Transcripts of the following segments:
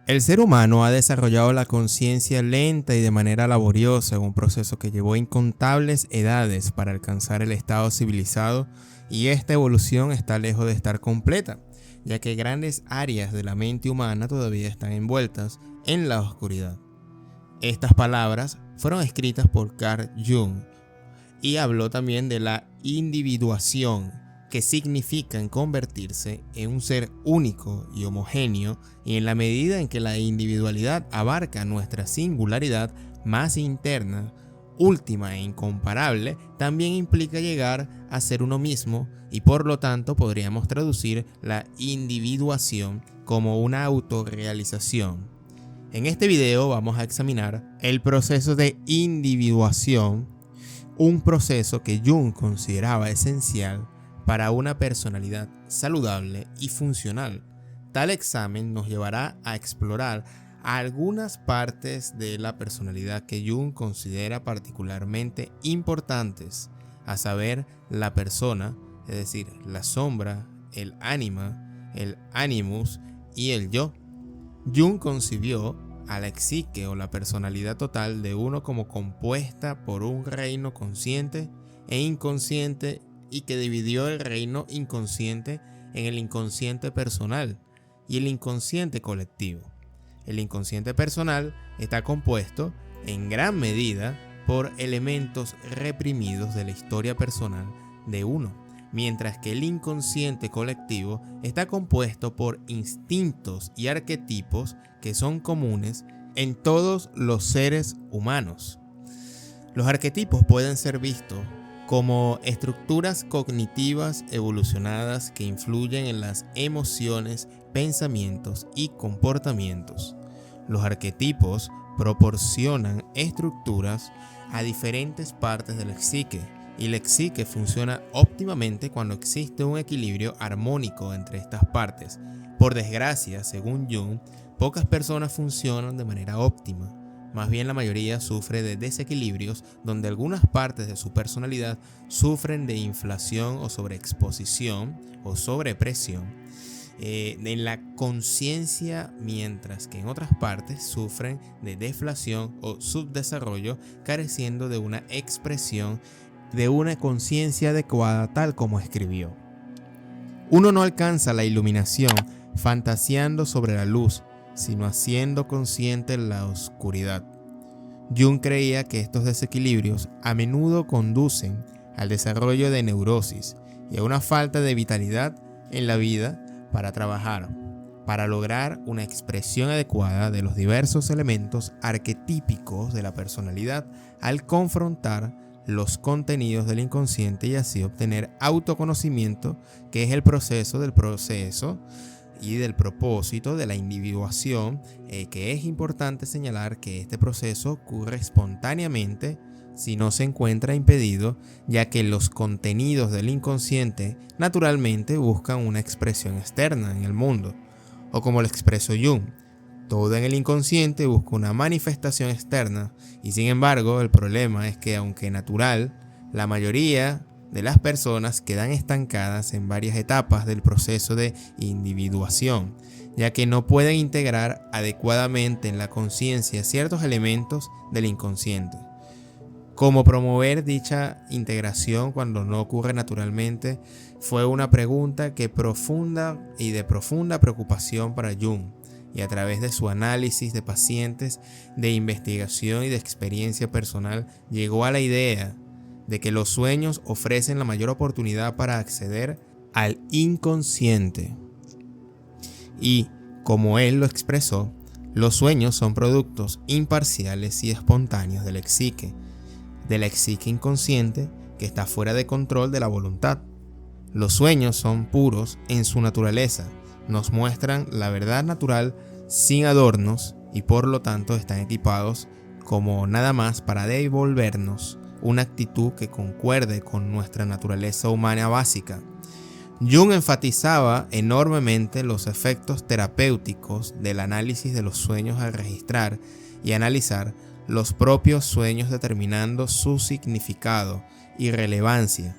El ser humano ha desarrollado la conciencia lenta y de manera laboriosa en un proceso que llevó incontables edades para alcanzar el estado civilizado, y esta evolución está lejos de estar completa, ya que grandes áreas de la mente humana todavía están envueltas en la oscuridad. Estas palabras fueron escritas por Carl Jung y habló también de la individuación, que significa convertirse en un ser único y homogéneo, y en la medida en que la individualidad abarca nuestra singularidad más interna, última e incomparable, también implica llegar a ser uno mismo, y por lo tanto podríamos traducir la individuación como una autorrealización. En este video vamos a examinar el proceso de individuación, un proceso que Jung consideraba esencial para una personalidad saludable y funcional. Tal examen nos llevará a explorar algunas partes de la personalidad que Jung considera particularmente importantes, a saber, la persona, es decir, la sombra, el ánima, el animus y el yo. Jung concibió a la psique o la personalidad total de uno como compuesta por un reino consciente e inconsciente, y que dividió el reino inconsciente en el inconsciente personal y el inconsciente colectivo. El inconsciente personal está compuesto en gran medida por elementos reprimidos de la historia personal de uno, mientras que el inconsciente colectivo está compuesto por instintos y arquetipos que son comunes en todos los seres humanos. Los arquetipos pueden ser vistos como estructuras cognitivas evolucionadas que influyen en las emociones, pensamientos y comportamientos. Los arquetipos proporcionan estructuras a diferentes partes de la psique, y la psique funciona óptimamente cuando existe un equilibrio armónico entre estas partes. Por desgracia, según Jung, pocas personas funcionan de manera óptima. Más bien, la mayoría sufre de desequilibrios donde algunas partes de su personalidad sufren de inflación o sobreexposición o sobrepresión en la conciencia, mientras que en otras partes sufren de deflación o subdesarrollo, careciendo de una expresión de una conciencia adecuada, tal como escribió. Uno no alcanza la iluminación fantaseando sobre la luz, sino haciendo consciente la oscuridad. Jung creía que estos desequilibrios a menudo conducen al desarrollo de neurosis y a una falta de vitalidad en la vida para trabajar, para lograr una expresión adecuada de los diversos elementos arquetípicos de la personalidad al confrontar los contenidos del inconsciente y así obtener autoconocimiento, que es el proceso y del propósito de la individuación, que es importante señalar que este proceso ocurre espontáneamente si no se encuentra impedido, ya que los contenidos del inconsciente naturalmente buscan una expresión externa en el mundo, o como lo expresó Jung, todo en el inconsciente busca una manifestación externa, y sin embargo el problema es que, aunque natural, la mayoría de las personas quedan estancadas en varias etapas del proceso de individuación, ya que no pueden integrar adecuadamente en la conciencia ciertos elementos del inconsciente. Cómo promover dicha integración cuando no ocurre naturalmente fue una pregunta de profunda preocupación para Jung, y a través de su análisis de pacientes, de investigación y de experiencia personal, llegó a la idea de que los sueños ofrecen la mayor oportunidad para acceder al inconsciente. Y, como él lo expresó, los sueños son productos imparciales y espontáneos de la psique inconsciente, que está fuera de control de la voluntad. Los sueños son puros en su naturaleza, nos muestran la verdad natural sin adornos, y por lo tanto están equipados como nada más para devolvernos una actitud que concuerde con nuestra naturaleza humana básica. Jung enfatizaba enormemente los efectos terapéuticos del análisis de los sueños al registrar y analizar los propios sueños, determinando su significado y relevancia.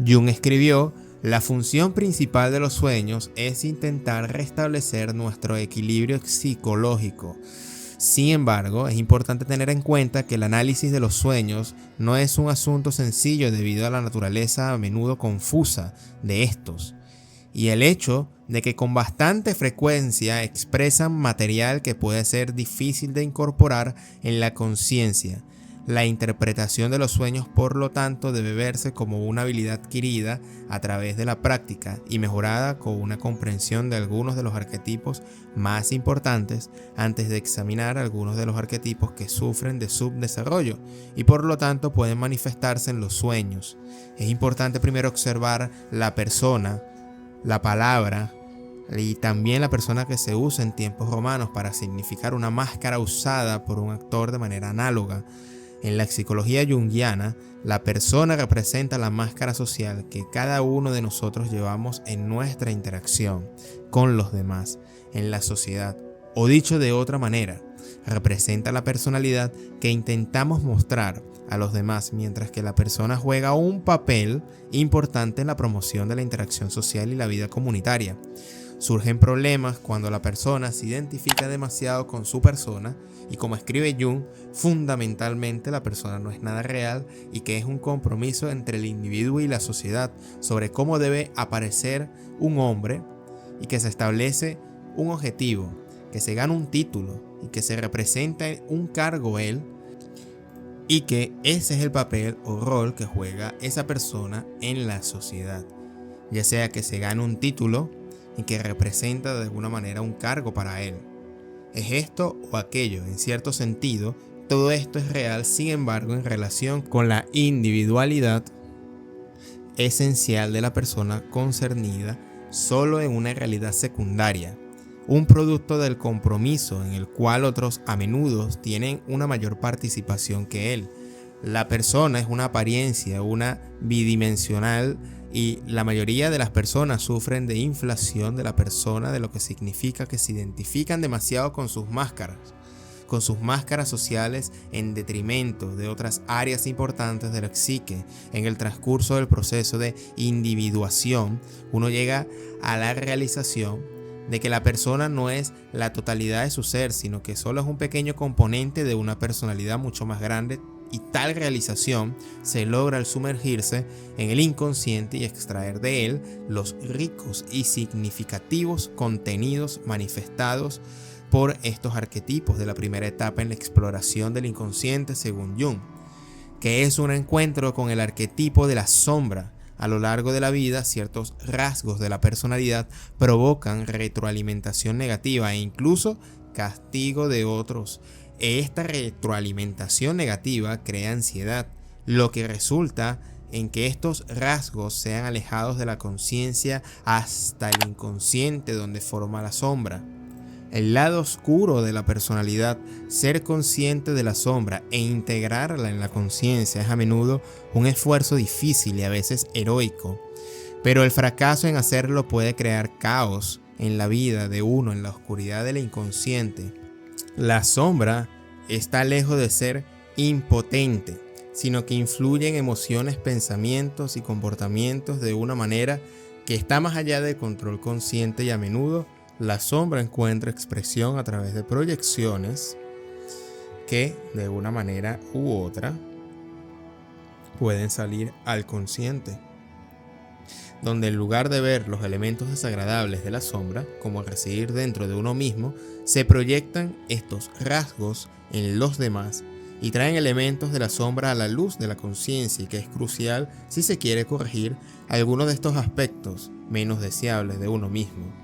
Jung escribió La función principal de los sueños es intentar restablecer nuestro equilibrio psicológico. Sin embargo, es importante tener en cuenta que el análisis de los sueños no es un asunto sencillo debido a la naturaleza a menudo confusa de estos, y el hecho de que con bastante frecuencia expresan material que puede ser difícil de incorporar en la conciencia. La interpretación de los sueños, por lo tanto, debe verse como una habilidad adquirida a través de la práctica y mejorada con una comprensión de algunos de los arquetipos más importantes antes de examinar algunos de los arquetipos que sufren de subdesarrollo y por lo tanto pueden manifestarse en los sueños. Es importante primero observar la persona, la palabra y también la persona que se usa en tiempos romanos para significar una máscara usada por un actor de manera análoga. En la psicología junguiana, la persona representa la máscara social que cada uno de nosotros llevamos en nuestra interacción con los demás, en la sociedad. O dicho de otra manera, representa la personalidad que intentamos mostrar a los demás, mientras que la persona juega un papel importante en la promoción de la interacción social y la vida comunitaria. Surgen problemas cuando la persona se identifica demasiado con su persona y, como escribe Jung, fundamentalmente la persona no es nada real y que es un compromiso entre el individuo y la sociedad sobre cómo debe aparecer un hombre y que se establece un objetivo, que se gana un título y que se representa un cargo él y que ese es el papel o rol que juega esa persona en la sociedad, ya sea que se gane un título y que representa de alguna manera un cargo para él. Es esto o aquello, en cierto sentido, todo esto es real, sin embargo, en relación con la individualidad esencial de la persona concernida, solo en una realidad secundaria, un producto del compromiso en el cual otros a menudo tienen una mayor participación que él. La persona es una apariencia, una bidimensional, y la mayoría de las personas sufren de inflación de la persona, de lo que significa que se identifican demasiado con sus máscaras sociales en detrimento de otras áreas importantes de la psique. En el transcurso del proceso de individuación, uno llega a la realización de que la persona no es la totalidad de su ser, sino que solo es un pequeño componente de una personalidad mucho más grande. Y tal realización se logra al sumergirse en el inconsciente y extraer de él los ricos y significativos contenidos manifestados por estos arquetipos de la primera etapa en la exploración del inconsciente según Jung, que es un encuentro con el arquetipo de la sombra. A lo largo de la vida, ciertos rasgos de la personalidad provocan retroalimentación negativa e incluso castigo de otros. Esta retroalimentación negativa crea ansiedad, lo que resulta en que estos rasgos sean alejados de la conciencia hasta el inconsciente donde forma la sombra. El lado oscuro de la personalidad, ser consciente de la sombra e integrarla en la conciencia es a menudo un esfuerzo difícil y a veces heroico, pero el fracaso en hacerlo puede crear caos en la vida de uno en la oscuridad del inconsciente. La sombra está lejos de ser impotente, sino que influye en emociones, pensamientos y comportamientos de una manera que está más allá del control consciente, y a menudo la sombra encuentra expresión a través de proyecciones que de una manera u otra pueden salir al consciente, donde en lugar de ver los elementos desagradables de la sombra como residir dentro de uno mismo, se proyectan estos rasgos en los demás y traen elementos de la sombra a la luz de la conciencia, y que es crucial si se quiere corregir algunos de estos aspectos menos deseables de uno mismo.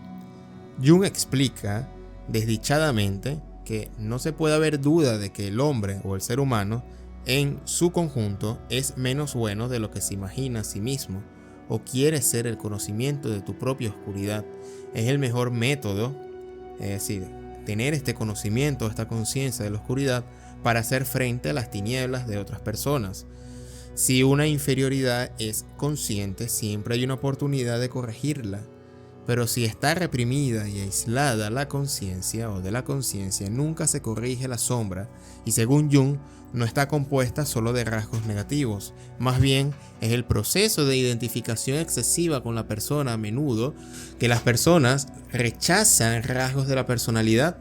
Jung explica desdichadamente que no se puede haber duda de que el hombre o el ser humano en su conjunto es menos bueno de lo que se imagina a sí mismo o quiere ser. El conocimiento de tu propia oscuridad es el mejor método, es decir, tener este conocimiento, esta conciencia de la oscuridad para hacer frente a las tinieblas de otras personas. Si una inferioridad es consciente, siempre hay una oportunidad de corregirla. Pero si está reprimida y aislada la conciencia o de la conciencia, nunca se corrige la sombra y según Jung, no está compuesta solo de rasgos negativos. Más bien, es el proceso de identificación excesiva con la persona a menudo que las personas rechazan rasgos de la personalidad,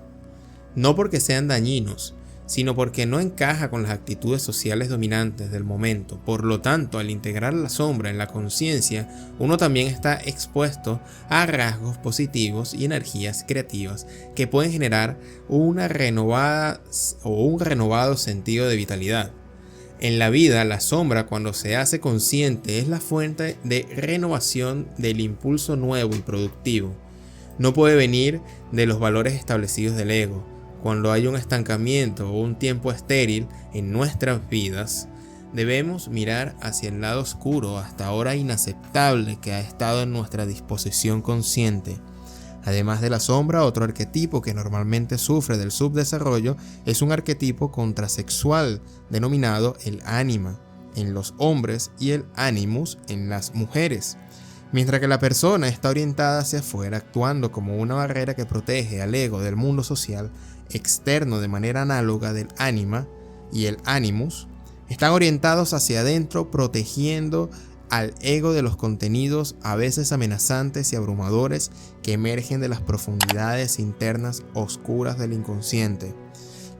no porque sean dañinos, sino porque no encaja con las actitudes sociales dominantes del momento. Por lo tanto, al integrar la sombra en la conciencia, uno también está expuesto a rasgos positivos y energías creativas que pueden generar una renovada o un renovado sentido de vitalidad. En la vida, la sombra, cuando se hace consciente, es la fuente de renovación del impulso nuevo y productivo. No puede venir de los valores establecidos del ego. Cuando hay un estancamiento o un tiempo estéril en nuestras vidas, debemos mirar hacia el lado oscuro, hasta ahora inaceptable, que ha estado en nuestra disposición consciente. Además de la sombra, otro arquetipo que normalmente sufre del subdesarrollo es un arquetipo contrasexual denominado el ánima en los hombres y el animus en las mujeres. Mientras que la persona está orientada hacia afuera, actuando como una barrera que protege al ego del mundo social externo de manera análoga del ánima y el animus, están orientados hacia adentro protegiendo al ego de los contenidos a veces amenazantes y abrumadores que emergen de las profundidades internas oscuras del inconsciente.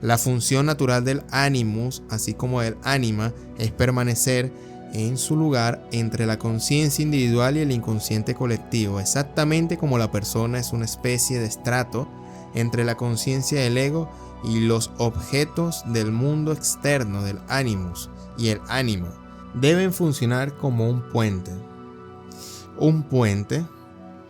La función natural del animus, así como del ánima, es permanecer en su lugar entre la conciencia individual y el inconsciente colectivo, exactamente como la persona es una especie de estrato entre la conciencia del ego y los objetos del mundo externo del animus y el ánima. Deben funcionar como un puente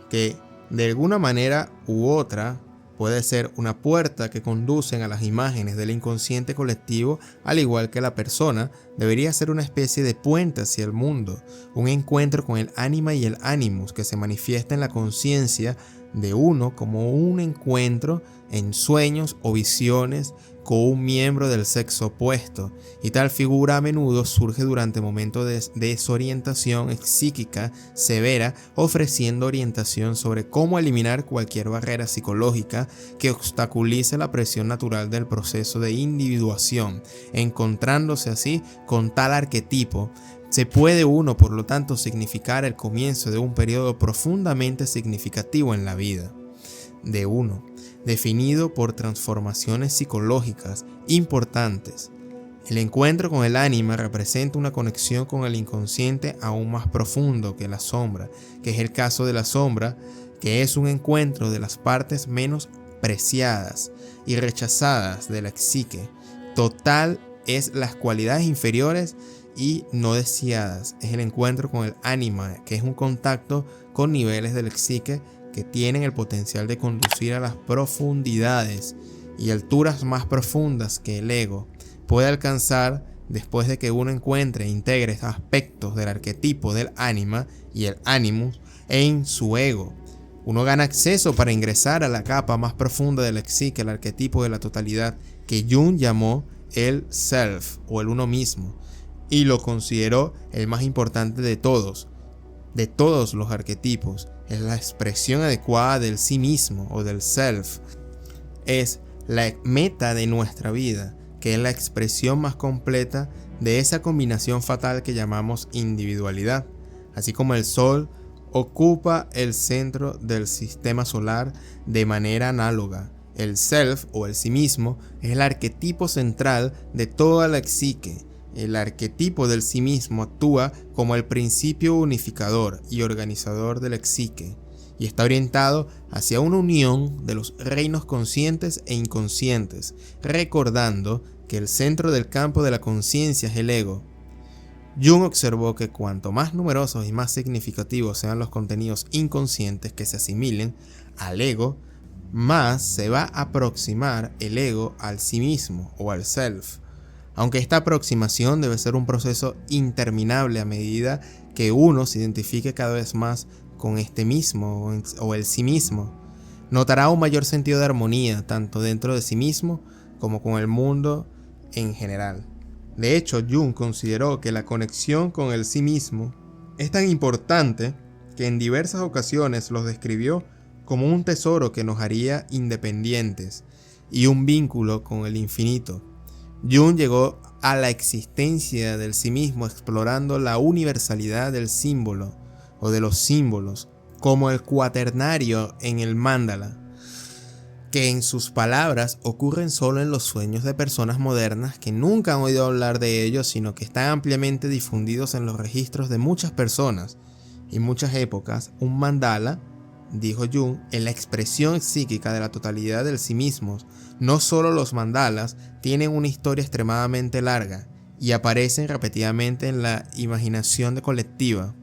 que de alguna manera u otra puede ser una puerta que conducen a las imágenes del inconsciente colectivo, al igual que la persona debería ser una especie de puente hacia el mundo, un encuentro con el ánima y el animus que se manifiesta en la conciencia de uno como un encuentro en sueños o visiones con un miembro del sexo opuesto, y tal figura a menudo surge durante momentos de desorientación psíquica severa, ofreciendo orientación sobre cómo eliminar cualquier barrera psicológica que obstaculice la presión natural del proceso de individuación. Encontrándose así con tal arquetipo, se puede uno, por lo tanto, significar el comienzo de un periodo profundamente significativo en la vida de uno, definido por transformaciones psicológicas importantes. El encuentro con el ánima representa una conexión con el inconsciente aún más profundo que la sombra, que es el caso de la sombra, que es un encuentro de las partes menos preciadas y rechazadas de la psique. Total es las cualidades inferiores y no deseadas. Es el encuentro con el ánima, que es un contacto con niveles del psique que tienen el potencial de conducir a las profundidades y alturas más profundas que el ego puede alcanzar después de que uno encuentre e integre aspectos del arquetipo del ánima y el animus en su ego. Uno gana acceso para ingresar a la capa más profunda del psique, el arquetipo de la totalidad, que Jung llamó el self o el uno mismo, y lo consideró el más importante de todos los arquetipos. Es la expresión adecuada del sí mismo o del self. Es la meta de nuestra vida, que es la expresión más completa de esa combinación fatal que llamamos individualidad. Así como el Sol ocupa el centro del sistema solar de manera análoga, el self o el sí mismo es el arquetipo central de toda la psique. El arquetipo del sí mismo actúa como el principio unificador y organizador de la psique y está orientado hacia una unión de los reinos conscientes e inconscientes, recordando que el centro del campo de la conciencia es el ego. Jung observó que cuanto más numerosos y más significativos sean los contenidos inconscientes que se asimilen al ego, más se va a aproximar el ego al sí mismo o al self. Aunque esta aproximación debe ser un proceso interminable a medida que uno se identifique cada vez más con este mismo o el sí mismo, notará un mayor sentido de armonía tanto dentro de sí mismo como con el mundo en general. De hecho, Jung consideró que la conexión con el sí mismo es tan importante que en diversas ocasiones los describió como un tesoro que nos haría independientes y un vínculo con el infinito. Jung llegó a la existencia del sí mismo explorando la universalidad del símbolo o de los símbolos, como el cuaternario en el mandala, que en sus palabras ocurren solo en los sueños de personas modernas que nunca han oído hablar de ellos, sino que están ampliamente difundidos en los registros de muchas personas y muchas épocas. Un mandala, dijo Jung, es la expresión psíquica de la totalidad del sí mismos. No solo los mandalas tienen una historia extremadamente larga y aparecen repetidamente en la imaginación colectiva,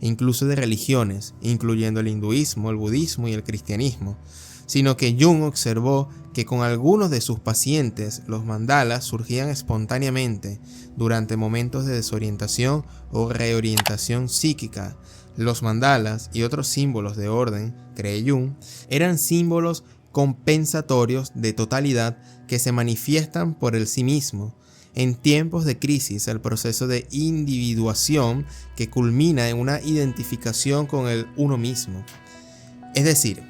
incluso de religiones, incluyendo el hinduismo, el budismo y el cristianismo, sino que Jung observó que con algunos de sus pacientes los mandalas surgían espontáneamente durante momentos de desorientación o reorientación psíquica. Los mandalas y otros símbolos de orden, cree Jung, eran símbolos compensatorios de totalidad que se manifiestan por el sí mismo. En tiempos de crisis, el proceso de individuación que culmina en una identificación con el uno mismo. Es decir,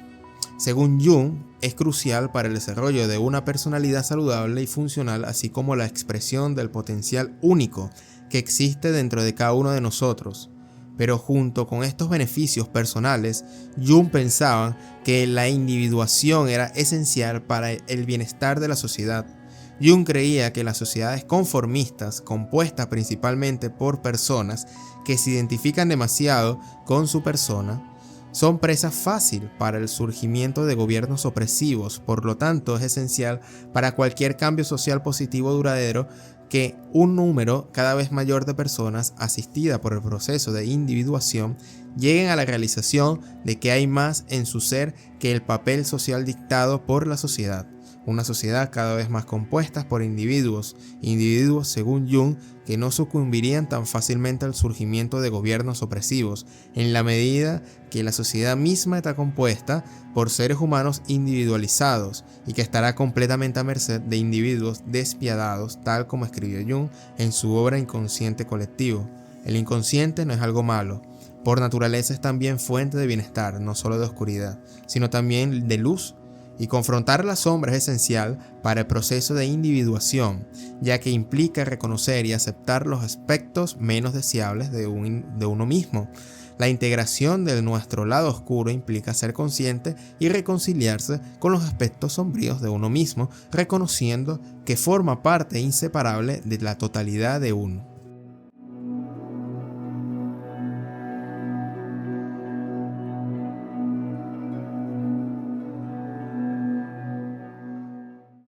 según Jung, es crucial para el desarrollo de una personalidad saludable y funcional, así como la expresión del potencial único que existe dentro de cada uno de nosotros. Pero junto con estos beneficios personales, Jung pensaba que la individuación era esencial para el bienestar de la sociedad. Jung creía que las sociedades conformistas, compuestas principalmente por personas que se identifican demasiado con su persona, son presa fácil para el surgimiento de gobiernos opresivos. Por lo tanto, es esencial para cualquier cambio social positivo duradero que un número cada vez mayor de personas, asistida por el proceso de individuación, lleguen a la realización de que hay más en su ser que el papel social dictado por la sociedad. Una sociedad cada vez más compuesta por individuos, según Jung, que no sucumbirían tan fácilmente al surgimiento de gobiernos opresivos, en la medida que la sociedad misma está compuesta por seres humanos individualizados y que estará completamente a merced de individuos despiadados, tal como escribió Jung en su obra Inconsciente Colectivo. El inconsciente no es algo malo. Por naturaleza es también fuente de bienestar, no solo de oscuridad, sino también de luz. Y confrontar la sombra es esencial para el proceso de individuación, ya que implica reconocer y aceptar los aspectos menos deseables de uno mismo. La integración de nuestro lado oscuro implica ser consciente y reconciliarse con los aspectos sombríos de uno mismo, reconociendo que forma parte inseparable de la totalidad de uno.